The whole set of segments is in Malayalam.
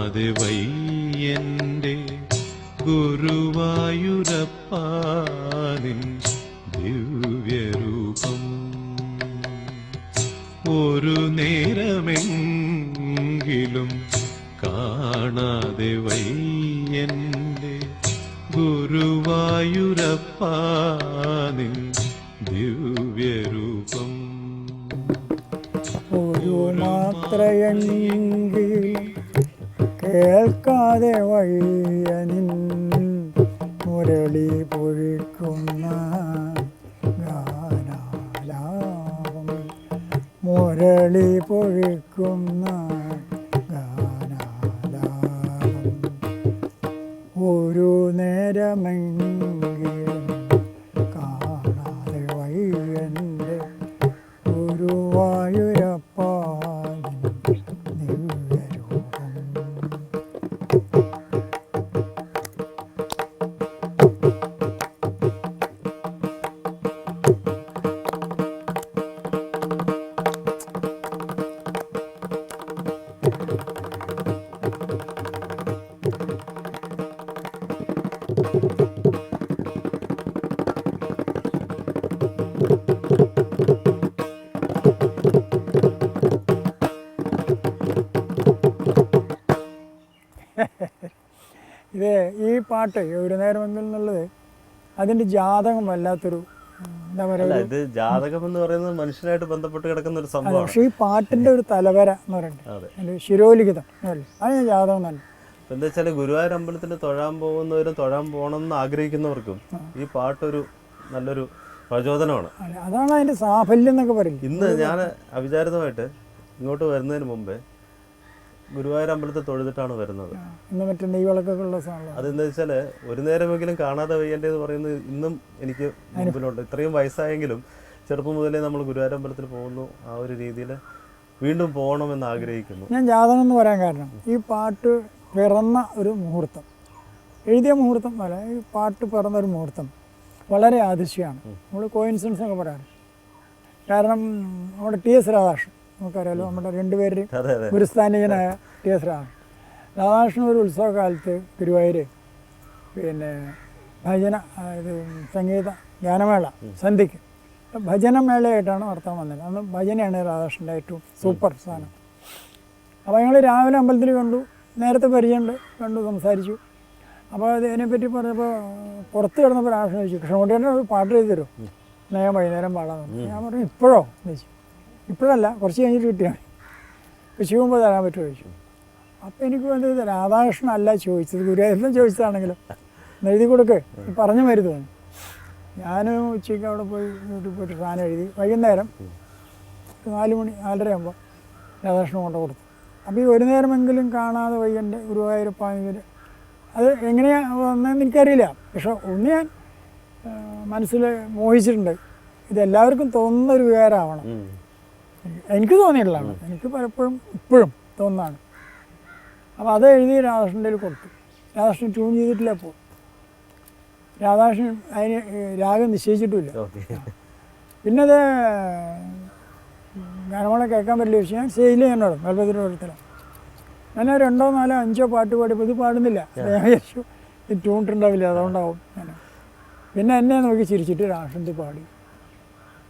കാണാതെ വയ്യന്റെ ഗുരുവായൂരപ്പാനിൻ ദിവ്യരൂപം ഒരു നേരമെങ്കിലും കാണാതെ വയ്യന്റെ ഗുരുവായൂരപ്പാനിൻ ദിവ്യരൂപം ഒരു മാത്രയെങ്കിൽ കേൾക്കാതെ വയ്യനിൻ മുരളി പൊഴിക്കുന്ന ഗാനാലാപം മുരളി പൊഴിക്കുന്ന ഗാനാലാപം ഒരു നേരമെങ്കിലും കാണാതെ വയ്യൻ്റെ ഗുരുവായൂരപ്പാനിൻ ദിവ്യരൂപം. ഇത് ഈ പാട്ട് ഒരു നേരമെങ്കിൽ എന്നുള്ളത് അതിൻ്റെ ജാതകം വല്ലാത്തൊരു എന്താ പറയുക, ഇത് ജാതകം എന്ന് പറയുന്നത് മനുഷ്യനായിട്ട് ബന്ധപ്പെട്ട് കിടക്കുന്ന ഒരു സംഭവമാണ്. പക്ഷേ ഈ പാട്ടിൻ്റെ ഒരു തലവര എന്ന് പറയുന്നത് അതിൻ്റെ ശിരോലിഖിതം അല്ലേ, അത് ഞാൻ ജാതകം തന്നെ. എന്താ വെച്ചാൽ ഗുരുവായൂർ അമ്പലത്തിൽ തൊഴാൻ പോകുന്നവരും തൊഴാൻ പോകണം എന്ന് ആഗ്രഹിക്കുന്നവർക്കും ഈ പാട്ടൊരു നല്ലൊരു പ്രചോദനമാണ്. അതാണ് അതിൻ്റെ സാഫല്യം എന്നൊക്കെ പറയും. ഇന്ന് ഞാൻ അവിചാരിതമായിട്ട് ഇങ്ങോട്ട് വരുന്നതിന് മുമ്പേ ഗുരുവായൂർ അമ്പലത്തിൽ തൊഴുതിട്ടാണ് വരുന്നത്. ഇന്ന് മറ്റേ നെയ്വിളക്കൊക്കെ ഉള്ള സാധനം. അതെന്താ വെച്ചാൽ ഒരു നേരമെങ്കിലും കാണാതെ വയ്യേണ്ടതെന്ന് പറയുന്നത് ഇന്നും എനിക്ക് മുമ്പിലുണ്ട്. ഇത്രയും വയസ്സായെങ്കിലും ചെറുപ്പം മുതലേ നമ്മൾ ഗുരുവായൂർ അമ്പലത്തിൽ പോകുന്നു, ആ ഒരു രീതിയിൽ വീണ്ടും പോകണമെന്ന് ആഗ്രഹിക്കുന്നു. ഞാൻ ജാതകം എന്ന് പറയാൻ കാരണം ഈ പാട്ട് പിറന്ന ഒരു മുഹൂർത്തം, എഴുതിയ മുഹൂർത്തം അല്ല, ഈ പാട്ട് പിറന്ന ഒരു മുഹൂർത്തം വളരെ ആദൃശ്യമാണ്. നമ്മൾ കോയിൻസിഡൻസ് ഒക്കെ പറയാറ്. കാരണം നമ്മുടെ TS രാധാകൃഷ്ണൻ നമുക്കറിയാലോ, നമ്മുടെ രണ്ടുപേരുടെയും ഗുരുസ്ഥാനികനായ TS രാധാകൃഷ്ണൻ ഒരു ഉത്സവകാലത്ത് ഗുരുവായൂർ പിന്നെ ഭജന ഇത് സംഗീത ഗാനമേള സന്ധ്യയ്ക്ക് ഭജനമേളയായിട്ടാണ് നടത്താൻ വന്നത്. അന്ന് ഭജനയാണ് രാധാകൃഷ്ണൻ്റെ ഏറ്റവും സൂപ്പർ സാധനം. അപ്പോൾ ഞങ്ങൾ രാവിലെ അമ്പലത്തിൽ കണ്ടു, നേരത്തെ പരിചയമുണ്ട്, കണ്ടു, സംസാരിച്ചു. അപ്പോൾ അതിനെപ്പറ്റി പറഞ്ഞപ്പോൾ പുറത്ത് കിടന്നപ്പോൾ രാധാകൃഷ്ണൻ ചോദിച്ചു, കൃഷ്ണൻകുട്ടിയുടെ ഒരു പാട്ട് എഴുതി തരുമോ, എന്നാൽ ഞാൻ വൈകുന്നേരം പാടാന്ന് പറഞ്ഞു. ഞാൻ പറഞ്ഞു ഇപ്പോഴോ എന്ന് ചോദിച്ചു. ഇപ്പോഴല്ല, കുറച്ച് കഴിഞ്ഞിട്ട് കിട്ടിയാണ്, ശിവുമ്പോൾ തരാൻ പറ്റുമോ ചോദിച്ചു. അപ്പോൾ എനിക്ക് വേണ്ടത് രാധാകൃഷ്ണൻ അല്ല ചോദിച്ചത്, ഗുരുവായൂരിലും ചോദിച്ചതാണെങ്കിലും എഴുതി കൊടുക്ക് പറഞ്ഞു മരുന്ന് തോന്നി. ഞാൻ ഉച്ചയ്ക്ക് അവിടെ പോയി വീട്ടിൽ പോയിട്ട് സാധനം എഴുതി വൈകുന്നേരം 4 മണി 4:30 ആകുമ്പോൾ രാധാകൃഷ്ണൻ കൊണ്ട് കൊടുത്തു. അപ്പോൾ ഈ ഒരു നേരമെങ്കിലും കാണാതെ വയ്യൻ്റെ ഗുരുവായൂരപ്പാനെങ്കിൽ അത് എങ്ങനെയാണ് വന്നതെന്ന് എനിക്കറിയില്ല. പക്ഷെ ഒന്ന് ഞാൻ മനസ്സിൽ മോഹിച്ചിട്ടുണ്ട്, ഇതെല്ലാവർക്കും തോന്നുന്ന ഒരു വികാരമാവണം. എനിക്ക് തോന്നിയിട്ടുള്ളതാണ്, എനിക്ക് പലപ്പോഴും ഇപ്പോഴും തോന്നുന്നതാണ്. അപ്പോൾ അത് എഴുതി രാധാകൃഷ്ണൻ്റെ കൊടുത്തു. രാധാകൃഷ്ണൻ ട്യൂൺ ചെയ്തിട്ടില്ല. അപ്പോൾ രാധാകൃഷ്ണൻ അതിന് രാഗം നിശ്ചയിച്ചിട്ടുമില്ല. പിന്നെ അത് ഗാനമേള കേൾക്കാൻ പറ്റില്ല ചോദിച്ചു. ഞാൻ സ്റ്റേജിൽ എന്നോട് മേൽപ്പത്തിനോടത്തില്ല, ഞാൻ 2, 4, 5 പാട്ട് പാടിയപ്പോൾ ഇത് പാടുന്നില്ല. ഞാൻ വിചാരിച്ചു ഇത് ട്യൂണിട്ടുണ്ടാവില്ല, അതുകൊണ്ടാവും. ഞാൻ പിന്നെ എന്നെ നോക്കി ചിരിച്ചിട്ട് രാധാകൃഷ്ണൻ പാടി.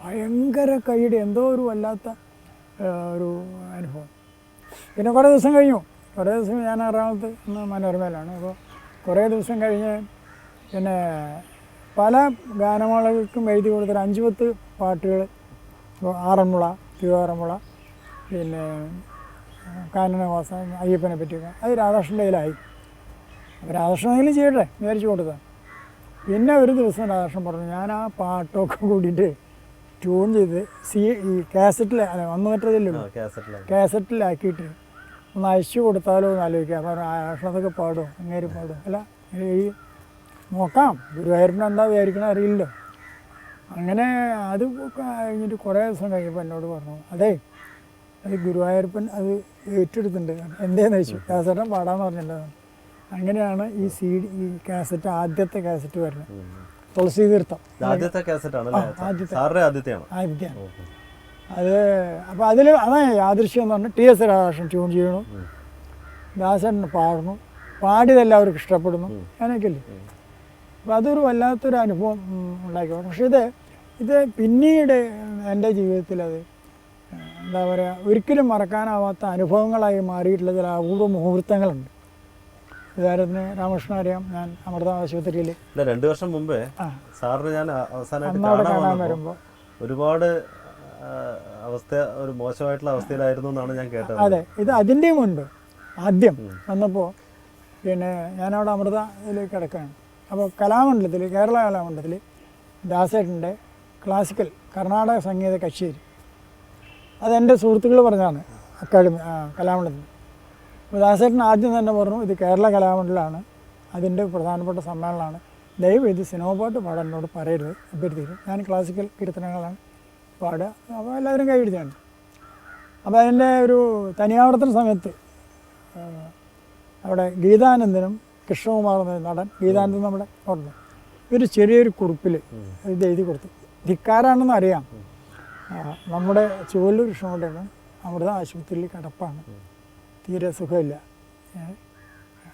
ഭയങ്കര കൈയുടെ എന്തോ ഒരു വല്ലാത്ത ഒരു അനുഭവം. പിന്നെ കുറേ ദിവസം കഴിഞ്ഞു. കുറേ ദിവസം ഞാൻ എറണാകുളത്ത് ഇന്ന് മനോരമയിലാണ്. അപ്പോൾ കുറേ ദിവസം കഴിഞ്ഞ് പിന്നെ പല ഗാനമേളകൾക്കും എഴുതി കൊടുത്തൊരു 5-10 പാട്ടുകൾ, ആറന്മുള, തിരുവാറന്മുള, പിന്നെ കാനനവാസ, അയ്യപ്പനെ പറ്റിയൊക്കെ അത് രാധാകൃഷ്ണൻ്റെ കയ്യിലായി. അപ്പോൾ രാധാകൃഷ്ണനെങ്കിലും ചെയ്യട്ടെ വിചാരിച്ചു കൊടുത്തതാണ്. പിന്നെ ഒരു ദിവസം രാധാകൃഷ്ണൻ പറഞ്ഞു, ഞാൻ ആ പാട്ടൊക്കെ കൂടിയിട്ട് ട്യൂൺ ചെയ്ത് ഈ കാസറ്റിൽ അന്ന് മറ്റേതല്ലോ കാസറ്റിലാക്കിയിട്ട് ഒന്ന് അയച്ചു കൊടുത്താലോ എന്ന് ആലോചിക്കാം. അപ്പോൾ രാധാകൃഷ്ണതൊക്കെ പാടുമോ, അങ്ങേര് പാടുമോ, അല്ല എഴുതി നോക്കാം, ഗുരുവായൂരിന് എന്താ വിചാരിക്കണം അറിയില്ലല്ലോ. അങ്ങനെ അത് കഴിഞ്ഞിട്ട് കുറേ ദിവസം കഴിഞ്ഞപ്പോൾ എന്നോട് പറഞ്ഞു, അതെ അത് ഗുരുവായൂരപ്പൻ അത് ഏറ്റെടുത്തിട്ടുണ്ട്, എന്തേന്ന് വെച്ചു കാസറ്റൻ പാടാന്ന് പറഞ്ഞിട്ടുണ്ടായിരുന്നു. അങ്ങനെയാണ് ഈ ഈ കാസറ്റ്, ആദ്യത്തെ കാസറ്റ് വരുന്നത്. തുളസി തീർത്ഥം ആദ്യത്തെ കാസറ്റാണ്. ആദ്യത്തെയാണ് അത്. അപ്പോൾ അതിൽ അതാണ് യാദൃശ്യം എന്ന് പറഞ്ഞാൽ TS രാധാകൃഷ്ണൻ ട്യൂൺ ചെയ്യണു. ദാസേട്ടൻ പാടുന്നു, പാടിയതെല്ലാവർക്കും ഇഷ്ടപ്പെടുന്നു, അങ്ങനെയൊക്കെയല്ലേ. അപ്പോൾ അതൊരു വല്ലാത്തൊരു അനുഭവം ഉണ്ടാക്കി. പക്ഷേ ഇത് പിന്നീട് എൻ്റെ ജീവിതത്തിൽ അത് എന്താ പറയുക, ഒരിക്കലും മറക്കാനാവാത്ത അനുഭവങ്ങളായി മാറിയിട്ടുള്ള ചില അപൂർവ മുഹൂർത്തങ്ങളുണ്ട്. ഉദാഹരണത്തിന് രാമകൃഷ്ണൻ അറിയാം, ഞാൻ അമൃത ആശുപത്രിയിൽ 2 വർഷം മുമ്പേ സാറിന് ഞാൻ അവസാനമായിട്ട് അവിടെ കാണാൻ കാണാൻ വന്നപ്പോൾ വരുമ്പോൾ ഒരുപാട് ഒരു മോശമായിട്ടുള്ള അവസ്ഥയിലായിരുന്നു എന്നാണ് ഞാൻ കേട്ടത്. അതെ, ഇത് അതിൻ്റെയും മുൻപ് ആദ്യം വന്നപ്പോൾ പിന്നെ ഞാനവിടെ അമൃതയിൽ കിടക്കുകയാണ്. അപ്പോൾ കലാമണ്ഡലത്തിൽ, കേരള കലാമണ്ഡലത്തിൽ ദാസേട്ടൻ്റെ ക്ലാസിക്കൽ കർണാടക സംഗീത കച്ചേരി, അതെൻ്റെ സുഹൃത്തുക്കൾ പറഞ്ഞാണ് അക്കാദമി കലാമണ്ഡലത്തിൽ. അപ്പോൾ ദാസേട്ടൻ ആദ്യം തന്നെ പറഞ്ഞു, ഇത് കേരള കലാമണ്ഡലമാണ്, അതിൻ്റെ പ്രധാനപ്പെട്ട സമ്മേളനമാണ്, ദയവ് ഇത് സിനിമ പാട്ട് പാടാൻ എന്നോട് പറയരുത്, അഭ്യർത്ഥിക്കും. ഞാൻ ക്ലാസിക്കൽ കീർത്തനങ്ങളാണ് പാടുക. അപ്പോൾ എല്ലാവരും കൈപിടിച്ചാണ്. അപ്പോൾ അതിൻ്റെ ഒരു തനിയാവർത്തന സമയത്ത് അവിടെ ഗീതാനന്ദനും കൃഷ്ണകുമാർ എന്ന നടൻ, ഗീതാനന്ദൻ നമ്മുടെ ഓർമ്മ, ഒരു ചെറിയൊരു കുറിപ്പിൽ ഇത് എഴുതി കൊടുത്തു. ധിക്കാരാണെന്ന് അറിയാം, നമ്മുടെ ചുവല്ലൂർ കൃഷ്ണകുമാരൻ അമൃത ആശുപത്രിയിൽ കിടപ്പാണ്, തീരെ സുഖമില്ല,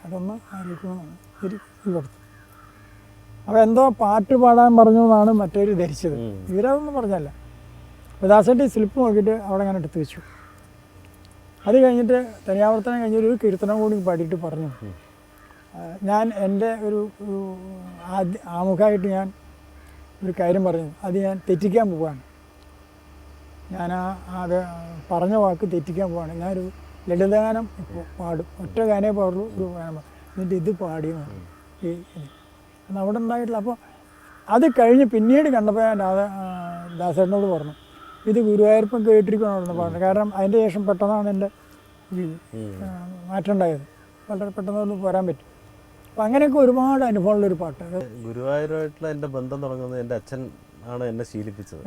അതൊന്ന് ആലോചിക്കണമെന്നാണ് ഇത് കൊടുത്തു. അപ്പോൾ എന്തോ പാട്ട് പാടാൻ പറഞ്ഞു എന്നാണ് മറ്റൊരു ധരിച്ചത്. ഇവരതൊന്നും പറഞ്ഞല്ല. അപ്പോൾ ദാസേട്ടി സ്ലിപ്പ് നോക്കിയിട്ട് അവിടെ ഞാൻ എടുത്ത് വെച്ചു. അത് കഴിഞ്ഞിട്ട് തനിയാവർത്തനം കഴിഞ്ഞൊരു കീർത്തനം കൂടി പാടിയിട്ട് പറഞ്ഞു, ഞാൻ എൻ്റെ ഒരു ആമുഖമായിട്ട് ഞാൻ ഒരു കാര്യം പറഞ്ഞു, അത് ഞാൻ തെറ്റിക്കാൻ പോവാണ്, ഞാൻ അത് പറഞ്ഞ വാക്ക് തെറ്റിക്കാൻ പോവാണ്, ഞാനൊരു ലളിതഗാനം ഇപ്പോൾ പാടും, ഒറ്റ ഗാനേ പാടുള്ളൂ, ഒരു ഗാനം എന്നിട്ട് ഇത് പാടിയെന്ന് ഈ അന്ന് അവിടെ ഉണ്ടായിട്ടില്ല. അപ്പോൾ അത് കഴിഞ്ഞ് പിന്നീട് കണ്ടപ്പോൾ ഞാൻ ദാസേട്ടനോട് പറഞ്ഞു, ഇത് ഗുരുവായൂരപ്പം കേട്ടിരിക്കണമെന്ന് പറഞ്ഞു. കാരണം അതിൻ്റെ ശേഷം പെട്ടെന്നാണ് എൻ്റെ മാറ്റം ഉണ്ടായത്, വളരെ പെട്ടെന്ന് പോരാൻ പറ്റും. അപ്പം അങ്ങനെയൊക്കെ ഒരുപാട് അനുഭവമുള്ളൊരു പാട്ട്. ഗുരുവായൂരുമായിട്ടുള്ള എൻ്റെ ബന്ധം തുടങ്ങുന്നത് എൻ്റെ അച്ഛൻ ആണ് എന്നെ ശീലിപ്പിച്ചത്.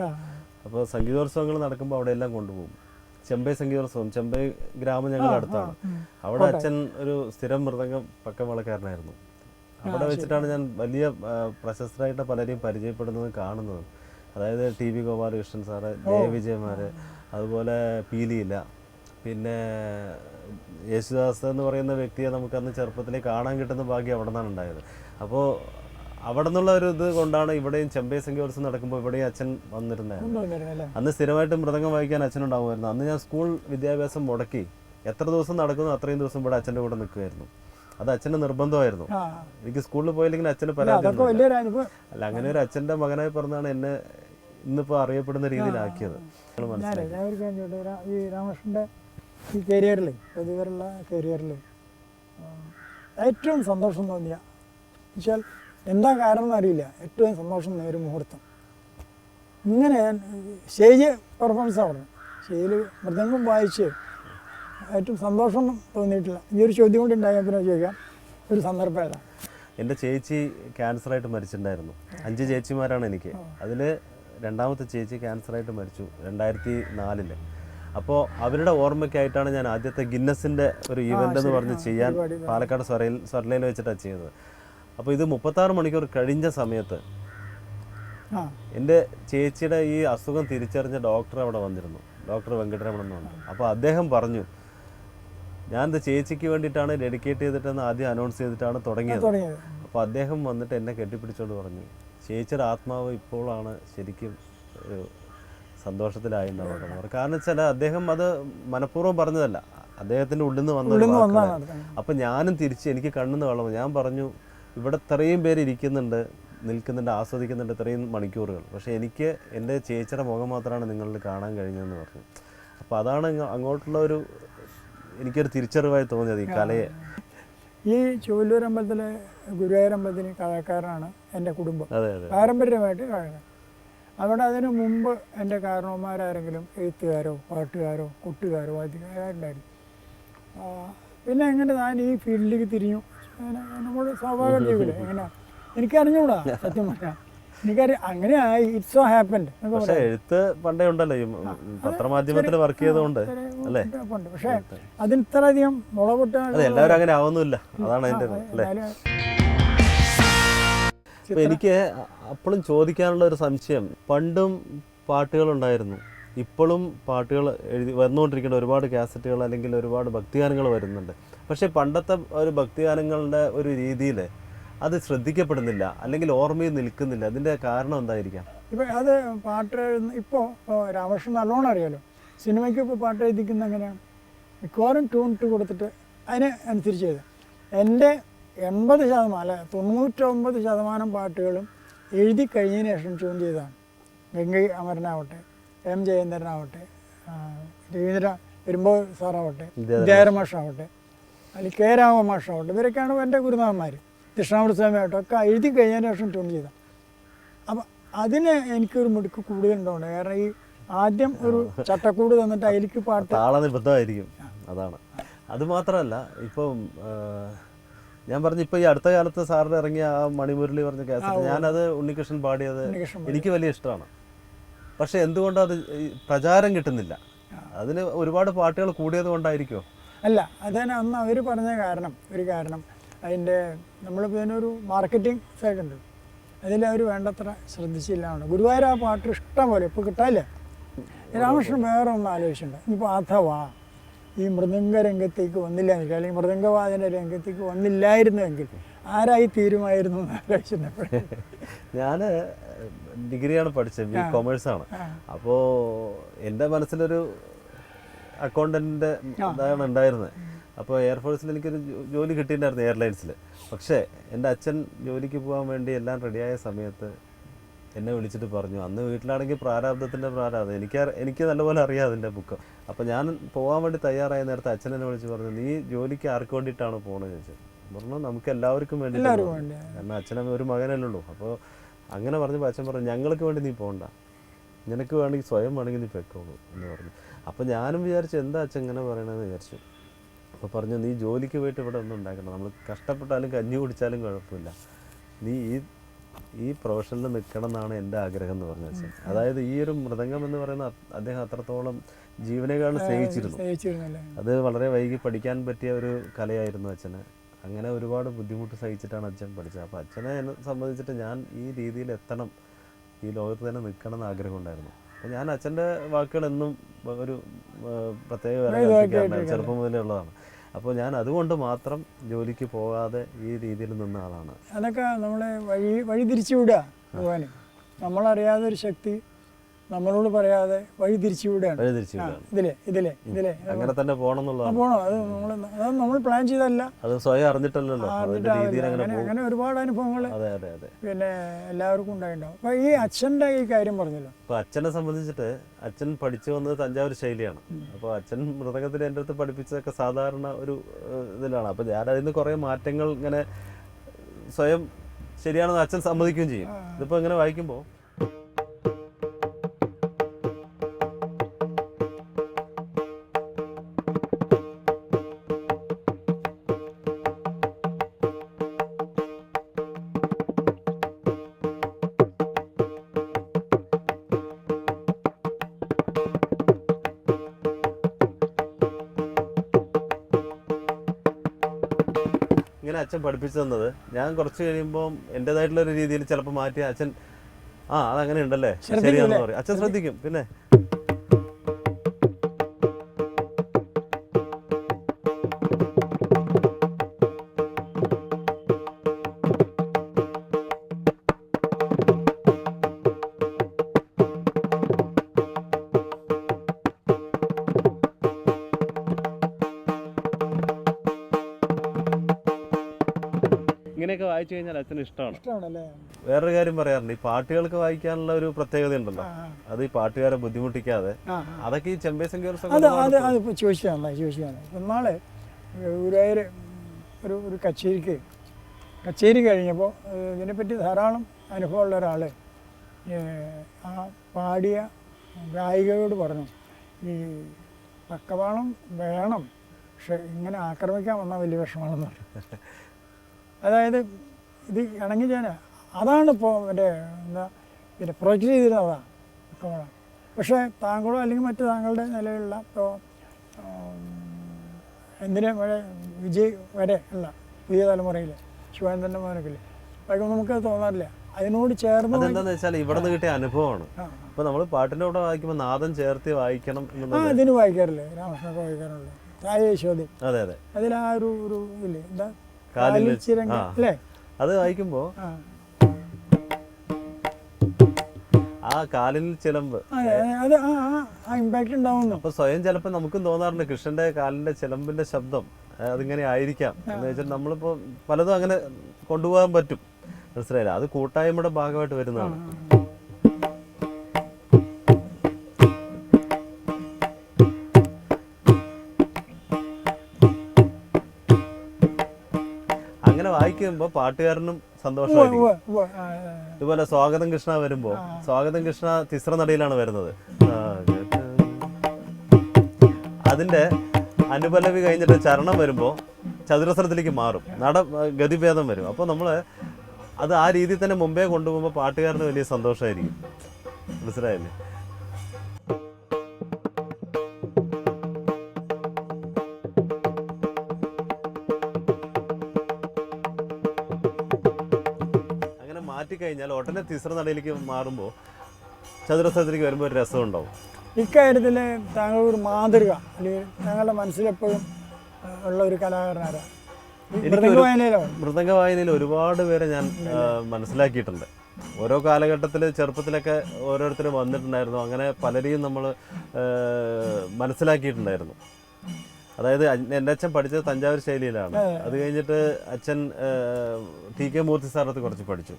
അപ്പോൾ സംഗീതോത്സവങ്ങൾ നടക്കുമ്പോൾ അവിടെ എല്ലാം കൊണ്ടുപോകും. ചെമ്പൈ സംഗീതോത്സവം, ചെമ്പൈ ഗ്രാമം ഞങ്ങളുടെ അടുത്താണ്. അവിടെ അച്ഛൻ ഒരു സ്ഥിരം മൃദംഗം പക്കമേളക്കാരനായിരുന്നു. അവിടെ വെച്ചിട്ടാണ് ഞാൻ വലിയ പ്രശസ്തരായിട്ട് പലരെയും പരിചയപ്പെടുന്നതും കാണുന്നതും. അതായത് ടി വി ഗോപാലകൃഷ്ണൻ സാറ്, ജയവിജയമാർ, അതുപോലെ പീലിയില്ല, പിന്നെ യേശുദാസ് എന്ന് പറയുന്ന വ്യക്തിയെ നമുക്കന്ന് ചെറുപ്പത്തിലേ കാണാൻ കിട്ടുന്ന ഭാഗ്യം അവിടെ നിന്നാണ് ഉണ്ടായത്. അപ്പോൾ അവിടെ നിന്നുള്ള ഒരു ഇത് കൊണ്ടാണ് ഇവിടെയും ചെമ്പൈ സംഗീതോത്സവം നടക്കുമ്പോൾ ഇവിടെയും അച്ഛൻ വന്നിരുന്നത്. അന്ന് സ്ഥിരമായിട്ട് മൃദംഗം വായിക്കാൻ അച്ഛനുണ്ടാകുമായിരുന്നു. അന്ന് ഞാൻ സ്കൂൾ വിദ്യാഭ്യാസം മുടക്കി എത്ര ദിവസം നടക്കുന്നു അത്രയും ദിവസം ഇവിടെ അച്ഛൻ്റെ കൂടെ നിൽക്കുമായിരുന്നു. അത് അച്ഛൻ്റെ നിർബന്ധമായിരുന്നു. എനിക്ക് സ്കൂളിൽ പോയില്ലെങ്കിൽ അച്ഛന് പരാതി അല്ല, അങ്ങനെ ഒരു അച്ഛൻ്റെ മകനായി പറഞ്ഞാണ് എന്നെ ഇന്നിപ്പോൾ അറിയപ്പെടുന്ന രീതിയിലാക്കിയത്. ഈ രാമകൃഷ്ണൻ്റെ ഈ കരിയറിൽ, ഇതുവരെയുള്ള കരിയറിൽ ഏറ്റവും സന്തോഷം തോന്നിയ വെച്ചാൽ എന്താ കാരണം എന്നറിയില്ല, ഏറ്റവും സന്തോഷം തോന്നിയ ഒരു മുഹൂർത്തം, ഇങ്ങനെ സ്റ്റേജ് പെർഫോമൻസ് ആണ്. സ്റ്റേജിൽ മൃദംഗം വായിച്ച് ഏറ്റവും സന്തോഷം തോന്നിയിട്ടില്ല. ഈ ഒരു ചോദ്യം കൂടി ഉണ്ടായാൽ പിന്നെ ചോദിക്കാം, ഒരു സന്ദർഭം ഏതാ? എൻ്റെ ചേച്ചി ക്യാൻസറായിട്ട് മരിച്ചിട്ടുണ്ടായിരുന്നു. 5 ചേച്ചിമാരാണ് എനിക്ക്. അതിൽ രണ്ടാമത്തെ ചേച്ചി ക്യാൻസറായിട്ട് മരിച്ചു 2004. അപ്പോൾ അവരുടെ ഓർമ്മയ്ക്കായിട്ടാണ് ഞാൻ ആദ്യത്തെ ഗിന്നസിൻ്റെ ഒരു ഈവൻ്റ് എന്ന് പറഞ്ഞ് ചെയ്യാൻ പാലക്കാട് സ്വർലയിൽ വെച്ചിട്ടാണ് ചെയ്തത്. അപ്പോൾ ഇത് 36 മണിക്കൂർ കഴിഞ്ഞ സമയത്ത് എൻ്റെ ചേച്ചിയുടെ ഈ അസുഖം തിരിച്ചറിഞ്ഞ ഡോക്ടർ അവിടെ വന്നിരുന്നു, ഡോക്ടർ വെങ്കട്ടരമണൻ എന്ന് പറഞ്ഞു. അപ്പോൾ അദ്ദേഹം പറഞ്ഞു, ഞാനിത് ചേച്ചിക്ക് വേണ്ടിയിട്ടാണ് ഡെഡിക്കേറ്റ് ചെയ്തിട്ടെന്ന് ആദ്യം അനൗൺസ് ചെയ്തിട്ടാണ് തുടങ്ങിയത്. അപ്പോൾ അദ്ദേഹം വന്നിട്ട് എന്നെ കെട്ടിപ്പിടിച്ചോണ്ട് പറഞ്ഞു, ചേച്ചിയുടെ ആത്മാവ് ഇപ്പോഴാണ് ശരിക്കും ഒരു സന്തോഷത്തിലായെന്നാണ് പറഞ്ഞത്. കാരണം വെച്ചാൽ അദ്ദേഹം അത് മനഃപൂർവ്വം പറഞ്ഞതല്ല, അദ്ദേഹത്തിൻ്റെ ഉള്ളിൽ നിന്ന് വന്ന. അപ്പം ഞാനും തിരിച്ച് എനിക്ക് കണ്ണിന്ന് വെള്ളം. ഞാൻ പറഞ്ഞു, ഇവിടെ ഇത്രയും പേര് ഇരിക്കുന്നുണ്ട്, നിൽക്കുന്നുണ്ട്, ആസ്വദിക്കുന്നുണ്ട് ഇത്രയും മണിക്കൂറുകൾ, പക്ഷേ എനിക്ക് എൻ്റെ ചേച്ചിയുടെ മുഖം മാത്രമാണ് നിങ്ങളിൽ കാണാൻ കഴിഞ്ഞതെന്ന് പറഞ്ഞു. അപ്പോൾ അതാണ് അങ്ങോട്ടുള്ള ഒരു എനിക്കൊരു തിരിച്ചറിവായി തോന്നിയത് ഈ കലയെ. ഈ ചുവല്ലൂർ അമ്പലത്തിലെ ഗുരുവായൂർ അമ്പലത്തിന് കഴക്കാരനാണ് എൻ്റെ കുടുംബം, പാരമ്പര്യമായിട്ട് കഴക്കാൻ. അവിടെ അതിന് മുമ്പ് എൻ്റെ കാരണവന്മാരാരെങ്കിലും എഴുത്തുകാരോ പാട്ടുകാരോ കൊട്ടുകാരോ വാദ്യക്കാരുണ്ടായിരുന്നു. പിന്നെ എങ്ങനെ ഞാൻ ഈ ഫീൽഡിലേക്ക് തിരിഞ്ഞു, നമ്മൾ സ്വാഭാവികം ചെയ്യൂലേ, എങ്ങനെ എനിക്കറിഞ്ഞൂടാ സത്യം പറഞ്ഞാൽ. എനിക്കറിയാം അങ്ങനെ ആയി, ഇറ്റ്സ് സോ ഹാപ്പൻഡ്. പക്ഷേ എഴുത്ത് പണ്ടേ ഉണ്ടല്ലോ, ഈ പത്രമാധ്യമത്തിൽ വർക്ക് ചെയ്തുകൊണ്ട് അല്ലേ. പക്ഷേ അതിന് ഇത്രയധികം മുളപൊട്ടാൻ എല്ലാവരും അങ്ങനെ ആവുന്നില്ല, അതാണ് അതിൻ്റെ അല്ലേ. അപ്പോൾ എനിക്ക് അപ്പോഴും ചോദിക്കാനുള്ള ഒരു സംശയം, പണ്ടും പാട്ടുകളുണ്ടായിരുന്നു, ഇപ്പോഴും പാട്ടുകൾ വന്നുകൊണ്ടിരിക്കുന്ന ഒരുപാട് കാസറ്റുകൾ അല്ലെങ്കിൽ ഒരുപാട് ഭക്തിഗാനങ്ങൾ വരുന്നുണ്ട്. പക്ഷേ പണ്ടത്തെ ഒരു ഭക്തിഗാനങ്ങളുടെ ഒരു രീതിയിൽ അത് ശ്രദ്ധിക്കപ്പെടുന്നില്ല, അല്ലെങ്കിൽ ഓർമ്മയിൽ നിൽക്കുന്നില്ല. അതിൻ്റെ കാരണം എന്തായിരിക്കാം? ഇപ്പം അത് പാട്ട് ഇപ്പോൾ രാമകൃഷ്ണൻ നല്ലോണം അറിയാലോ. സിനിമയ്ക്ക് ഇപ്പോൾ പാട്ട് എഴുതിക്കുന്ന എങ്ങനെയാണ്, മിക്കവാറും ട്യൂൺ ഇട്ട് കൊടുത്തിട്ട് അതിന് അനുസരിച്ച് ചെയ്ത്. എൻ്റെ 80% അല്ല 99% പാട്ടുകളും എഴുതി കഴിഞ്ഞതിന് ശേഷം ട്യൂൺ ചെയ്തതാണ്. ഗംഗൈ അമരനാവട്ടെ, എം ജയേന്ദ്രനാവട്ടെ, രവീന്ദ്ര പെരുമ്പോൾ സാറാവട്ടെ, ജയരമാഷാവട്ടെ, അല്ലെങ്കിൽ കെ രാമമാഷാവട്ടെ, ഇവരൊക്കെയാണ് എൻ്റെ ഗുരുനാഥന്മാർ. കൃഷ്ണാമൃത സ്വാമിയാവട്ടെ ഒക്കെ എഴുതി കഴിഞ്ഞതിന് ശേഷം ട്യൂൺ ചെയ്ത. അപ്പം അതിന് എനിക്കൊരു മിടുക്ക് കൂടുതലുണ്ടോണ്ട്. കാരണം ഈ ആദ്യം ഒരു ചട്ടക്കൂട് തന്നിട്ട് അതിലേക്ക് പാട്ട് താളനിബദ്ധമായിരിക്കും. അതാണ്. അതുമാത്രമല്ല, ഇപ്പം ഞാൻ പറഞ്ഞു, ഇപ്പോൾ ഈ അടുത്ത കാലത്ത് സാറിന് ഇറങ്ങിയ ആ മണിമുരളി പറഞ്ഞ കാസറ്റ്, ഞാനത് ഉണ്ണികൃഷ്ണൻ പാടിയത് എനിക്ക് വലിയ ഇഷ്ടമാണ്. പക്ഷെ എന്തുകൊണ്ടും അത് പ്രചാരം കിട്ടുന്നില്ല. അതിന് ഒരുപാട് പാട്ടുകൾ കൂടിയത് കൊണ്ടായിരിക്കുമോ? അല്ല, അതിന് അന്ന് അവർ പറഞ്ഞ ഒരു കാരണം അതിൻ്റെ നമ്മളിപ്പോൾ ഇതിനൊരു മാർക്കറ്റിംഗ് സൈഡ് ഉണ്ട്, അതിലവർ വേണ്ടത്ര ശ്രദ്ധിച്ചില്ലാണ്. ഗുരുവായൂർ ആ പാട്ട് ഇഷ്ടം പോലെ ഇപ്പോൾ കിട്ടാല്ലേ. രാമകൃഷ്ണൻ വേറെ ഒന്ന് ആലോചിച്ചിട്ടുണ്ട്. ഇനിയിപ്പോൾ അഥവാ ഈ മൃദംഗ രംഗത്തേക്ക് വന്നില്ല എങ്കിൽ, അല്ലെങ്കിൽ മൃദംഗവാദന രംഗത്തേക്ക് വന്നില്ലായിരുന്നുവെങ്കിൽ ആരായി തീരുമായിരുന്നു എന്ന് ആലോചിച്ചിട്ടുണ്ട്. ഞാൻ ഡിഗ്രിയാണ് പഠിച്ചത്, കൊമേഴ്സാണ്. അപ്പോൾ എൻ്റെ മനസ്സിലൊരു അക്കൗണ്ടൻറ്റിൻ്റെ ഇതാണ് ഉണ്ടായിരുന്നത്. അപ്പോൾ എയർഫോഴ്സിൽ എനിക്കൊരു ജോലി കിട്ടിയിട്ടുണ്ടായിരുന്നു, എയർലൈൻസിൽ. പക്ഷേ എൻ്റെ അച്ഛൻ ജോലിക്ക് പോകാൻ വേണ്ടി എല്ലാം റെഡിയായ സമയത്ത് എന്നെ വിളിച്ചിട്ട് പറഞ്ഞു, അന്ന് വീട്ടിലാണെങ്കിൽ പ്രാരാബ്ദത്തിൻ്റെ പ്രാരാബ്ദം എനിക്ക് നല്ലപോലെ അറിയാം അതിൻ്റെ ബുക്ക്. അപ്പോൾ ഞാൻ പോകാൻ വേണ്ടി തയ്യാറായ നേരത്തെ അച്ഛൻ എന്നെ വിളിച്ച് പറഞ്ഞു, നീ ജോലിക്ക് ആർക്ക് വേണ്ടിയിട്ടാണ് പോകണമെന്ന് ചോദിച്ചത്. പറഞ്ഞു, നമുക്ക് എല്ലാവർക്കും വേണ്ടി, കാരണം അച്ഛനും ഒരു മകനല്ലേ ഉള്ളൂ. അപ്പോൾ അങ്ങനെ പറഞ്ഞപ്പോൾ അച്ഛൻ പറഞ്ഞു, ഞങ്ങൾക്ക് വേണ്ടി നീ പോകണ്ട, നിനക്ക് വേണമെങ്കിൽ സ്വയം വേണമെങ്കിൽ നീ പെക്കോളൂ എന്ന് പറഞ്ഞു. അപ്പോൾ ഞാനും വിചാരിച്ചു, എന്താ അച്ഛൻ ഇങ്ങനെ പറയണമെന്ന് വിചാരിച്ചു. അപ്പോൾ പറഞ്ഞു, നീ ജോലിക്ക് പോയിട്ട് ഇവിടെ ഒന്നും ഉണ്ടാക്കണം, നമ്മൾ കഷ്ടപ്പെട്ടാലും കഞ്ഞി കുടിച്ചാലും കുഴപ്പമില്ല, നീ ഈ പ്രൊഫഷനിൽ നിൽക്കണം എന്നാണ് എൻ്റെ ആഗ്രഹം എന്ന് പറഞ്ഞു അച്ഛൻ. അതായത് ഈ ഒരു മൃദംഗം എന്ന് പറയുന്ന അദ്ദേഹം അത്രത്തോളം ജീവനേക്കാളും സ്നേഹിച്ചിരുന്നു. അത് വളരെ വൈകി പഠിക്കാൻ പറ്റിയ ഒരു കലയായിരുന്നു അച്ഛന്. അങ്ങനെ ഒരുപാട് ബുദ്ധിമുട്ട് സഹിച്ചിട്ടാണ് അച്ഛൻ പഠിച്ചത്. അപ്പോൾ അച്ഛനെ എന്നെ സംബന്ധിച്ചിട്ട് ഞാൻ ഈ രീതിയിൽ എത്തണം, ഈ ലോകത്ത് തന്നെ നിൽക്കണം എന്ന് ആഗ്രഹമുണ്ടായിരുന്നു. അപ്പോൾ ഞാൻ അച്ഛൻ്റെ വാക്കുകൾ എന്നും ഒരു പ്രത്യേക ചെറുപ്പം മുതലേ ഉള്ളതാണ്. അപ്പോൾ ഞാൻ അതുകൊണ്ട് മാത്രം ജോലിക്ക് പോകാതെ ഈ രീതിയിൽ നിന്ന ആളാണ്. അതൊക്കെ നമ്മളെ വഴി തിരിച്ചു വിടുക. ഭഗവാന് നമ്മളറിയാതെ ഒരു ശക്തി നമ്മളോട് പറയാതെ വഴി തിരിച്ചു വിടുകയാണ്. ഇതിലെ അങ്ങനെ തന്നെ പോകണം എന്നുള്ളതാണ്. പോകണം. അത് നമ്മൾ പ്ലാൻ ചെയ്തല്ല, അത് സ്വയം അറിഞ്ഞിട്ടല്ലല്ലോ. അങ്ങനെ ഒരുപാട് അനുഭവങ്ങൾ പിന്നെ എല്ലാവർക്കും ഉണ്ടായിട്ടുണ്ടാവും. അപ്പോൾ ഈ അച്ഛൻ്റെ ഈ കാര്യം പറഞ്ഞല്ലോ. അപ്പോൾ അച്ഛനെ സംബന്ധിച്ചിട്ട് അച്ഛൻ പഠിച്ചു വന്നത് തഞ്ചാവൂർ ശൈലിയാണ്. അപ്പോൾ അച്ഛൻ മൃദംഗത്തിൽ എൻ്റെ അടുത്ത് പഠിപ്പിച്ചതൊക്കെ സാധാരണ ഒരു ഇതിലാണ്. അപ്പോൾ ഞാൻ അതിൽ നിന്ന് കുറേ മാറ്റങ്ങൾ ഇങ്ങനെ സ്വയം ശരിയാണെന്ന് അച്ഛൻ സമ്മതിക്കുകയും ചെയ്യും. ഇതിപ്പോൾ ഇങ്ങനെ വായിക്കുമ്പോൾ ഇങ്ങനെ അച്ഛൻ പഠിപ്പിച്ചു തന്നത് ഞാൻ കുറച്ച് കഴിയുമ്പോൾ എൻ്റെതായിട്ടുള്ളൊരു രീതിയിൽ ചിലപ്പോൾ മാറ്റി അച്ഛൻ അതങ്ങനെ ഉണ്ടല്ലേ ശരിയാണെന്ന് പറയും. അച്ഛൻ ശ്രദ്ധിക്കും. പിന്നെ ഇങ്ങനെയൊക്കെ വായിച്ചു കഴിഞ്ഞാൽ അച്ഛന് ഇഷ്ടമാണ്. വേറൊരു കാര്യം പറയാറുണ്ട്, ഈ പാട്ടുകൾക്ക് വായിക്കാനുള്ള ഒരു പ്രത്യേകത ഉണ്ടല്ലോ, അത് ഈ പാട്ടുകാരെ ബുദ്ധിമുട്ടിക്കാതെ, അതൊക്കെ ഈ ചെമ്പൈ സംഗീത ചോദിച്ചതാണ്. നാളെ ഗുരുവായൂർ ഒരു കച്ചേരി കഴിഞ്ഞപ്പോൾ ഇതിനെപ്പറ്റി ധാരാളം അനുഭവമുള്ള ഒരാൾ ആ പാടിയ ഗായികയോട് പറഞ്ഞു, ഈ പക്കവാളം വേണം, പക്ഷെ ഇങ്ങനെ ആക്രമിക്കാൻ വന്നാൽ വലിയ വിഷമാണെന്ന് പറഞ്ഞു. അതായത് ഇത് ഇണങ്ങി ഞാൻ അതാണ് ഇപ്പോൾ പിന്നെ പ്രൊജക്റ്റ് ചെയ്തിരുന്നതാണ് പക്കവാളം. പക്ഷേ താങ്കളോ അല്ലെങ്കിൽ മറ്റ് താങ്കളുടെ നിലയിലുള്ള ഇപ്പോൾ എന്തിനെ വിജയ് വരെ ഉള്ള പുതിയ തലമുറയിൽ ശിവാനന്ദൻ്റെ മോനൊക്കെ അതൊക്കെ നമുക്ക് തോന്നാറില്ല. അതിനോട് ചേർന്ന് അതെന്താന്ന് വെച്ചാൽ ഇവിടെ നിന്ന് കിട്ടിയ അനുഭവമാണ്. അപ്പൊ നമ്മൾ പാട്ടിന്റെ കൂടെ വായിക്കുമ്പോൾ നാദം ചേർത്ത് വായിക്കണം എന്നുള്ളത്. അതിന് വായിക്കാറില്ലേ, രാമകൃഷ്ണനൊക്കെ വായിക്കാറുണ്ട്. യശോദ, അതെ അതെ, അതിൽ ആ ഒരു ഇല്ലേ, എന്താ കാലിൽ ചിരങ്ങ അല്ലേ, അത് വായിക്കുമ്പോ ആ കാലിൽ ചിലമ്പ്, അത് ആ ഇമ്പാക്ട് ഉണ്ടാവുന്നു. അപ്പൊ സ്വയം ചിലപ്പോൾ നമുക്കും തോന്നാറുണ്ട് കൃഷ്ണന്റെ കാലിന്റെ ചിലമ്പിന്റെ ശബ്ദം അതിങ്ങനെ ആയിരിക്കാം എന്ന് വെച്ചാൽ നമ്മളിപ്പോ പലതും അങ്ങനെ കൊണ്ടുപോകാൻ പറ്റും. മനസ്സിലായില്ല, അത് കൂട്ടായ്മയുടെ ഭാഗമായിട്ട് വരുന്നതാണ്. അങ്ങനെ വായിക്കുമ്പോ പാട്ടുകാരനും സന്തോഷമായിരിക്കും. ഇതുപോലെ സ്വാഗതം കൃഷ്ണ വരുമ്പോ, സ്വാഗതം കൃഷ്ണ തിസ്ര നടയിലാണ് വരുന്നത്. അതിന്റെ അനുപല്ലവി കഴിഞ്ഞിട്ട് ചരണം വരുമ്പോ ചതുരസ്രത്തിലേക്ക് മാറും, ഗതിഭേദം വരും. അപ്പോൾ നമ്മൾ അത് ആ രീതിയിൽ തന്നെ മുമ്പേ കൊണ്ടുപോകുമ്പോൾ പാട്ടുകാരന് വലിയ സന്തോഷമായിരിക്കും. മനസ്സിലായില്ലേ? അങ്ങനെ മാറ്റിക്കഴിഞ്ഞാൽ ഉടനെ തിസ്ര നടയിലേക്ക് മാറുമ്പോൾ ചതുരസ്രത്തിലേക്ക് വരുമ്പോൾ ഒരു രസം ഉണ്ടാവും. ഇക്കാര്യത്തിൽ താങ്കൾ ഒരു മാതൃക അല്ലെങ്കിൽ താങ്കളുടെ മനസ്സിലെപ്പോഴും ഉള്ള ഒരു കലാകാരനാരാ? മൃദംഗ വായനയിൽ ഒരുപാട് പേരെ ഞാൻ മനസ്സിലാക്കിയിട്ടുണ്ട്. ഓരോ കാലഘട്ടത്തിൽ ചെറുപ്പത്തിലൊക്കെ ഓരോരുത്തരും വന്നിട്ടുണ്ടായിരുന്നു. അങ്ങനെ പലരെയും നമ്മൾ മനസ്സിലാക്കിയിട്ടുണ്ടായിരുന്നു. അതായത് എൻ്റെ അച്ഛൻ പഠിച്ചത് തഞ്ചാവൂർ ശൈലിയിലാണ്. അത് കഴിഞ്ഞിട്ട് അച്ഛൻ ടി കെ മൂർത്തി സാറിനടുത്ത് കുറച്ച് പഠിച്ചു.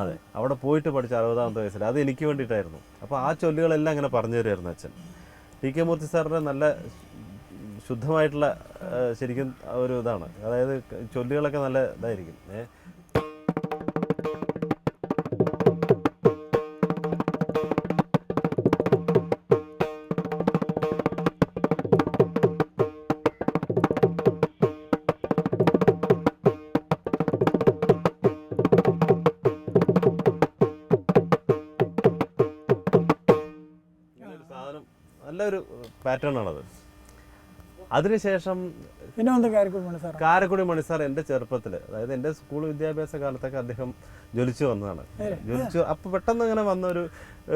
അതെ, അവിടെ പോയിട്ട് പഠിച്ചു 60ാമത്തെ വയസ്സിൽ. അത് എനിക്ക് വേണ്ടിയിട്ടായിരുന്നു. അപ്പോൾ ആ ചൊല്ലുകളെല്ലാം അങ്ങനെ പറഞ്ഞു തരുമായിരുന്നു അച്ഛൻ. ടി കെ മൂർത്തി സാറിൻ്റെ നല്ല ശുദ്ധമായിട്ടുള്ള ശരിക്കും ഒരു ഇതാണ്. അതായത് ചൊല്ലുകളൊക്കെ നല്ല ഇതായിരിക്കും. നല്ലൊരു പാറ്റേൺ ആണത്. അതിനുശേഷം കാരക്കുടി മണി സാർ എൻ്റെ ചെറുപ്പത്തിൽ, അതായത് എൻ്റെ സ്കൂൾ വിദ്യാഭ്യാസ കാലത്തൊക്കെ അദ്ദേഹം ജ്വലിച്ചു വന്നതാണ്. അപ്പോൾ പെട്ടെന്ന് അങ്ങനെ വന്ന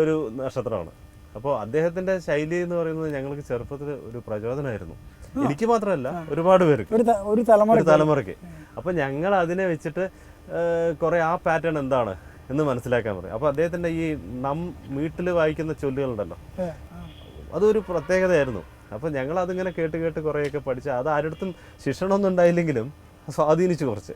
ഒരു നക്ഷത്രമാണ്. അപ്പോൾ അദ്ദേഹത്തിൻ്റെ ശൈലി എന്ന് പറയുന്നത് ഞങ്ങൾക്ക് ചെറുപ്പത്തിൽ ഒരു പ്രചോദനമായിരുന്നു. എനിക്ക് മാത്രമല്ല, ഒരുപാട് പേർക്ക്, ഒരു തലമുറയ്ക്ക്. അപ്പോൾ ഞങ്ങൾ അതിനെ വെച്ചിട്ട് കുറേ ആ പാറ്റേൺ എന്താണ് എന്ന് മനസ്സിലാക്കാൻ പറയും. അപ്പോൾ അദ്ദേഹത്തിൻ്റെ ഈ വീട്ടിൽ വായിക്കുന്ന ചൊല്ലുകളുണ്ടല്ലോ, അതൊരു പ്രത്യേകതയായിരുന്നു. അപ്പോൾ ഞങ്ങൾ അതിങ്ങനെ കേട്ട് കേട്ട് കുറേയൊക്കെ പഠിച്ച്, അത് ആരുടെടുത്തും ശിക്ഷണമൊന്നും ഉണ്ടായില്ലെങ്കിലും സ്വാധീനിച്ചു കുറച്ച്.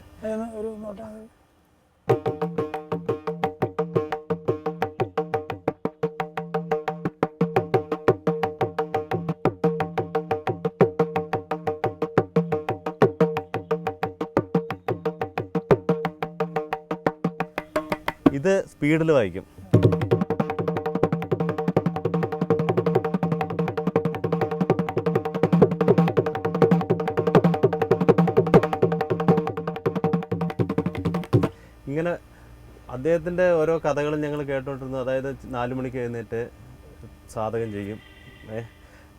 ഇത് സ്പീഡിൽ വായിക്കും. ഇങ്ങനെ അദ്ദേഹത്തിൻ്റെ ഓരോ കഥകളും ഞങ്ങൾ കേട്ടോണ്ടിരുന്നു. അതായത് 4 മണിക്ക് എഴുന്നേറ്റ് സാധകം ചെയ്യും.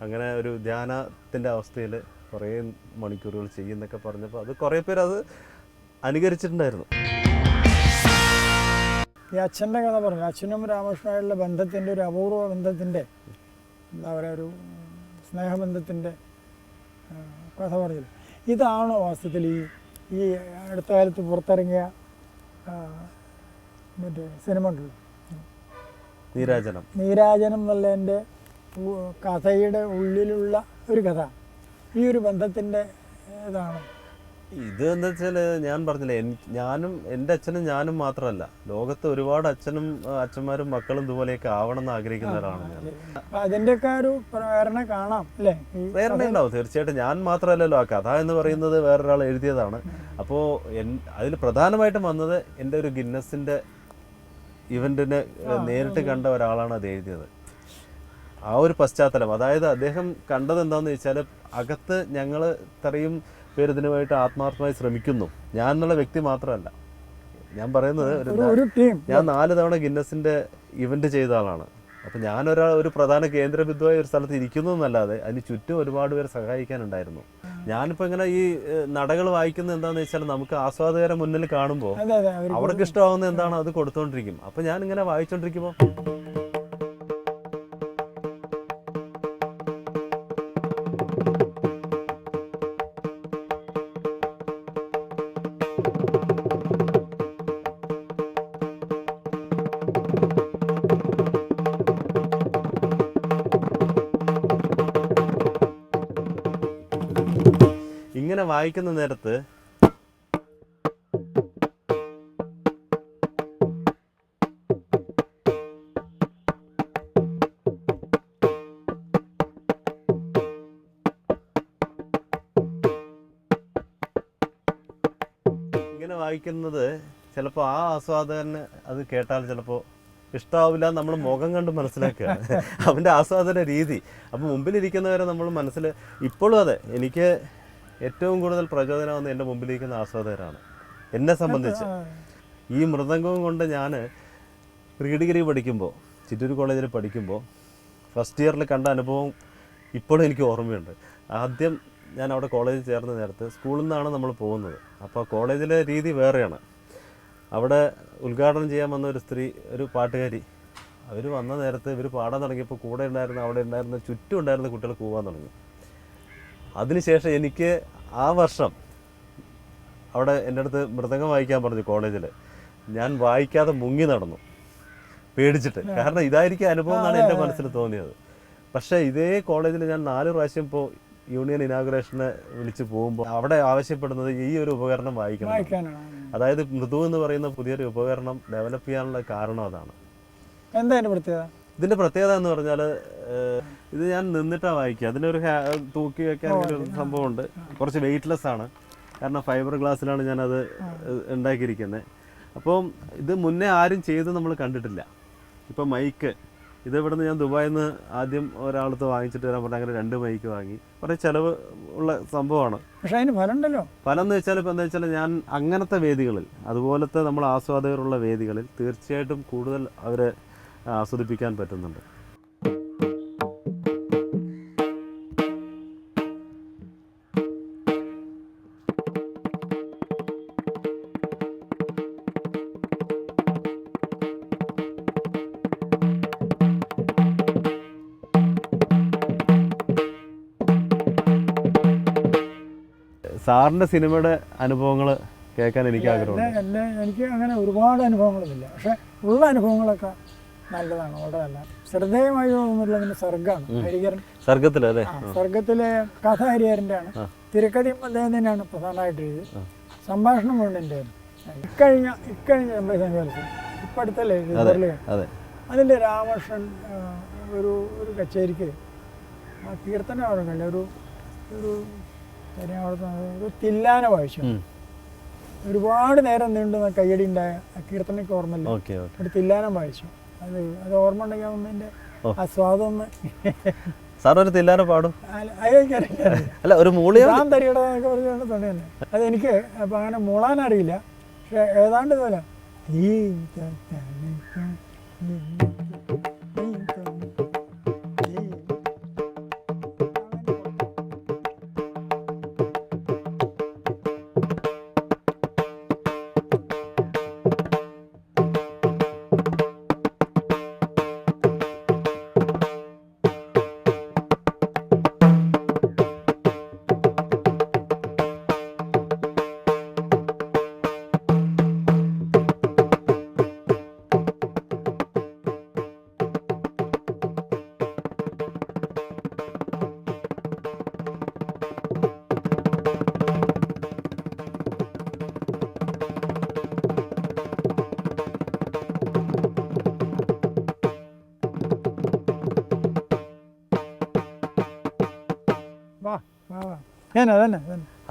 അങ്ങനെ ഒരു ധ്യാനത്തിൻ്റെ അവസ്ഥയിൽ കുറേ മണിക്കൂറുകൾ ചെയ്യുന്നൊക്കെ പറഞ്ഞപ്പോൾ അത് കുറേ പേര് അത് അനുകരിച്ചിട്ടുണ്ടായിരുന്നു. ഈ അച്ഛൻ്റെ കഥ പറഞ്ഞു, അച്ഛനും രാമകൃഷ്ണനായിട്ടുള്ള ബന്ധത്തിൻ്റെ ഒരു അപൂർവ ബന്ധത്തിൻ്റെ, എന്താ പറയുക, ഒരു സ്നേഹബന്ധത്തിൻ്റെ കഥ പറഞ്ഞില്ല. ഇതാണോ വാസ്തവത്തിൽ ഈ അടുത്ത കാലത്ത് പുറത്തിറങ്ങിയ മറ്റേ സിനിമ ഉണ്ടല്ലോ, നീരാജനം എന്നുള്ളതിൻ്റെ കഥയുടെ ഉള്ളിലുള്ള ഒരു കഥ? ഈ ഒരു ബന്ധത്തിൻ്റെ ഇതാണ് ഇത്. എന്താ വെച്ചാൽ ഞാൻ പറഞ്ഞില്ലേ, ഞാനും എൻ്റെ അച്ഛനും ഞാനും മാത്രമല്ല, ലോകത്ത് ഒരുപാട് അച്ഛന്മാരും മക്കളും ഇതുപോലെയൊക്കെ ആവണം എന്ന് ആഗ്രഹിക്കുന്ന ഒരാളാണ് ഞാൻ. അതിൻ്റെയൊക്കെ ഒരു പ്രേരണ കാണാം അല്ലേ? പ്രേരണ ഉണ്ടാവും തീർച്ചയായിട്ടും. ഞാൻ മാത്രമല്ലല്ലോ, ആ കഥ എന്ന് പറയുന്നത് വേറൊരാൾ എഴുതിയതാണ്. അപ്പോൾ അതിൽ പ്രധാനമായിട്ടും വന്നത് എൻ്റെ ഒരു ഗിന്നസിൻ്റെ ഇവൻറ്റിന് നേരിട്ട് കണ്ട ഒരാളാണ് അത് എഴുതിയത്. ആ ഒരു പശ്ചാത്തലം, അതായത് അദ്ദേഹം കണ്ടത് എന്താണെന്ന് വെച്ചാൽ, അകത്ത് ഞങ്ങൾ ഇത്രയും പേര് ഇതിനുമായിട്ട് ആത്മാർത്ഥമായി ശ്രമിക്കുന്നു. ഞാൻ എന്നുള്ള വ്യക്തി മാത്രമല്ല, ഞാൻ പറയുന്നത് ഞാൻ 4 തവണ ഗിന്നസിൻ്റെ ഇവൻറ്റ് ചെയ്ത ആളാണ്. അപ്പോൾ ഒരു പ്രധാന കേന്ദ്രബിന്ദുവായ ഒരു സ്ഥലത്ത് ഇരിക്കുന്നു എന്നല്ലാതെ അതിന് ചുറ്റും ഒരുപാട് പേര് സഹായിക്കാനുണ്ടായിരുന്നു. ഞാനിപ്പോൾ ഇങ്ങനെ ഈ നടകൾ വായിക്കുന്നത് എന്താണെന്ന് വെച്ചാൽ നമുക്ക് ആസ്വാദകരെ മുന്നിൽ കാണുമ്പോൾ അതെ അതെ അവർക്ക് ഇഷ്ടമാവുന്ന എന്താണോ അത് കൊടുത്തോണ്ടിരിക്കും. അപ്പോൾ ഞാനിങ്ങനെ വായിച്ചോണ്ടിരിക്കുമ്പോൾ ഇങ്ങനെ വായിക്കുന്ന നേരത്ത് ഇങ്ങനെ വായിക്കുന്നത് ചിലപ്പോൾ ആ ആസ്വാദകന് അത് കേട്ടാൽ ചിലപ്പോൾ ഇഷ്ടാവില്ല. നമ്മൾ മുഖം കണ്ട് മനസ്സിലാക്കുക അവൻ്റെ ആസ്വാദന രീതി. അപ്പം മുമ്പിലിരിക്കുന്നവരെ നമ്മൾ ഇപ്പോഴും അതെ, എനിക്ക് ഏറ്റവും കൂടുതൽ പ്രചോദനമാകുന്ന എൻ്റെ മുമ്പിലിരിക്കുന്ന ആസ്വാദകരാണ്. എന്നെ സംബന്ധിച്ച് ഈ മൃദംഗവും കൊണ്ട് ഞാൻ പ്രീ ഡിഗ്രി പഠിക്കുമ്പോൾ ചിറ്റൂർ കോളേജിൽ പഠിക്കുമ്പോൾ ഫസ്റ്റ് ഇയറിൽ കണ്ട അനുഭവം ഇപ്പോഴും എനിക്ക് ഓർമ്മയുണ്ട്. ആദ്യം ഞാൻ അവിടെ കോളേജിൽ ചേർന്ന നേരത്ത് സ്കൂളിൽ നിന്നാണ് നമ്മൾ പോകുന്നത്. അപ്പോൾ കോളേജിലെ രീതി വേറെയാണ്. അവിടെ ഉദ്ഘാടനം ചെയ്യാൻ വന്ന ഒരു സ്ത്രീ, ഒരു പാട്ടുകാരി, അവർ വന്ന നേരത്ത് ഇവർ പാടാൻ തുടങ്ങിയപ്പോൾ കൂടെ ഉണ്ടായിരുന്ന അവിടെ ഉണ്ടായിരുന്ന ചുറ്റും ഉണ്ടായിരുന്ന കുട്ടികൾ കൂവാൻ തുടങ്ങി. അതിനുശേഷം എനിക്ക് ആ വർഷം അവിടെ എൻ്റെ അടുത്ത് മൃദംഗം വായിക്കാൻ പറഞ്ഞു കോളേജിൽ. ഞാൻ വായിക്കാതെ മുങ്ങി നടന്നു പേടിച്ചിട്ട്. കാരണം ഇതായിരിക്കും അനുഭവം എന്നാണ് എൻ്റെ മനസ്സിൽ തോന്നിയത്. പക്ഷേ ഇതേ കോളേജിൽ ഞാൻ 4 പ്രാവശ്യം ഇപ്പോൾ യൂണിയൻ ഇനാഗുറേഷന് വിളിച്ച് പോകുമ്പോൾ അവിടെ ആവശ്യപ്പെടുന്നത് ഈ ഒരു ഉപകരണം വായിക്കണം. അതായത് മൃദു എന്ന് പറയുന്ന പുതിയൊരു ഉപകരണം ഡെവലപ്പ് ചെയ്യാനുള്ള കാരണം അതാണ്. എന്താ പ്രത്യേകത? ഇതിൻ്റെ പ്രത്യേകത എന്ന് പറഞ്ഞാൽ ഇത് ഞാൻ നിന്നിട്ടാണ് വായിക്കുക. അതിനൊരു തൂക്കി വെക്കാൻ ഒരു സംഭവമുണ്ട്. കുറച്ച് വെയ്റ്റ്ലെസ് ആണ്, കാരണം ഫൈബർ ഗ്ലാസ്സിലാണ് ഞാനത് ഉണ്ടാക്കിയിരിക്കുന്നത്. അപ്പം ഇത് മുന്നേ ആരും ചെയ്ത് നമ്മൾ കണ്ടിട്ടില്ല. ഇപ്പം മൈക്ക് ഇത് ഇവിടുന്ന് ഞാൻ ദുബായിൽ നിന്ന് ആദ്യം ഒരാളത്ത് വാങ്ങിച്ചിട്ട് വരാൻ പറഞ്ഞാൽ അങ്ങനെ 2 മൈക്ക് വാങ്ങി. കുറേ ചിലവ് ഉള്ള സംഭവമാണ്. പക്ഷേ അതിന് ഫലം ഉണ്ടല്ലോ. ഫലം എന്ന് വെച്ചാൽ ഇപ്പം എന്താ വെച്ചാൽ ഞാൻ അങ്ങനത്തെ വേദികളിൽ, അതുപോലത്തെ നമ്മൾ ആസ്വാദകരുള്ള വേദികളിൽ തീർച്ചയായിട്ടും കൂടുതൽ അവരെ ആസ്വദിപ്പിക്കാൻ പറ്റുന്നുണ്ട്. സാറിൻ്റെ സിനിമയുടെ അനുഭവങ്ങൾ കേൾക്കാൻ എനിക്ക് ആഗ്രഹമുണ്ട്. എനിക്ക് അങ്ങനെ ഒരുപാട് അനുഭവങ്ങളൊന്നുമില്ല, പക്ഷെ ഉള്ള അനുഭവങ്ങളൊക്കെ നല്ലതാണ്, വളരെ നല്ല. ശ്രദ്ധേയമായി തോന്നുന്നുള്ളതിന് സർഗ്ഗമാണ്. ഹരിഹരൻ സർഗ്ഗത്തിലെ സർഗ്ഗത്തിലെ കഥ ഹരിഹരൻ്റെ ആണ്. തിരക്കഥയും അദ്ദേഹം തന്നെയാണ് പ്രധാനമായിട്ട് എഴുതി. സംഭാഷണം വേണ്ടിൻ്റെ ഇക്കഴിഞ്ഞ സംഗീതോത്സവം ഇപ്പം അടുത്തല്ലേ അതിൻ്റെ രാമകൃഷ്ണൻ ഒരു കച്ചേരിക്ക് ആ കീർത്തനം ഓർമ്മയില്ല, ഒരു തില്ലാന വായിച്ചു. ഒരുപാട് നേരം നീണ്ടുന്ന കയ്യടി ഉണ്ടായ കീർത്തനയ്ക്ക് ഓർമ്മയില്ല, ഒരു തില്ലാനം വായിച്ചു. അത് ഓർമ്മ ഉണ്ടെങ്കിൽ ഒന്നിൻ്റെ ആ സ്വാദം ഒന്ന് സാറൊരു തില്ലാനം പാടും. ഞാൻ തരികട എന്നൊക്കെ പറഞ്ഞുകൊണ്ട് തുണി തന്നെ. അതെനിക്ക് അപ്പം അങ്ങനെ മൂളാൻ അറിയില്ല, പക്ഷെ ഏതാണ്ട് പോലെ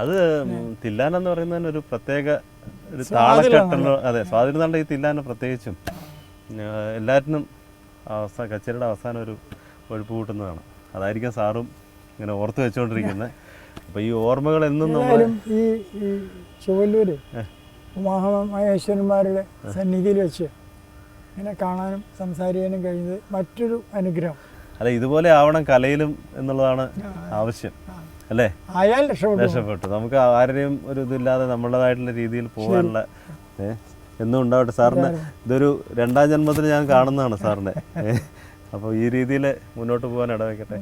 അത് തില്ലാനം എന്ന് പറയുന്നതിന് ഒരു പ്രത്യേക ഒരു താളക്കെട്ടുള്ള, അതെ, സ്വാതിരുന്നാണ്ട് ഈ തില്ലാനം പ്രത്യേകിച്ചും എല്ലാറ്റിനും കച്ചേരിയുടെ അവസാനം ഒരു ഒഴുപ്പ് കൂട്ടുന്നതാണ്. അതായിരിക്കും സാറും ഇങ്ങനെ ഓർത്ത് വെച്ചുകൊണ്ടിരിക്കുന്നത്. അപ്പോൾ ഈ ഓർമ്മകൾ എന്നും നമ്മൾ ഈ ചുവല്ലൂര് മഹാമഹേശ്വരന്മാരുടെ സന്നിധിയിൽ വെച്ച് ഇങ്ങനെ കാണാനും സംസാരിക്കാനും കഴിയുന്നത് മറ്റൊരു അനുഗ്രഹം. അല്ല, ഇതുപോലെ ആവണം കലയിലും എന്നുള്ളതാണ് ആവശ്യം അല്ലേ? ആയാൽ രക്ഷപ്പെട്ടു. രക്ഷപ്പെട്ടു. നമുക്ക് ആരുടെയും ഒരു ഇതില്ലാതെ നമ്മുടേതായിട്ടുള്ള രീതിയിൽ പോകാനുള്ള എന്നും ഉണ്ടാവട്ടെ. സാറിന് ഇതൊരു രണ്ടാം ജന്മത്തിൽ ഞാൻ കാണുന്നതാണ് സാറിനെ. അപ്പോൾ ഈ രീതിയിൽ മുന്നോട്ട് പോകാൻ ഇടവയ്ക്കട്ടെ.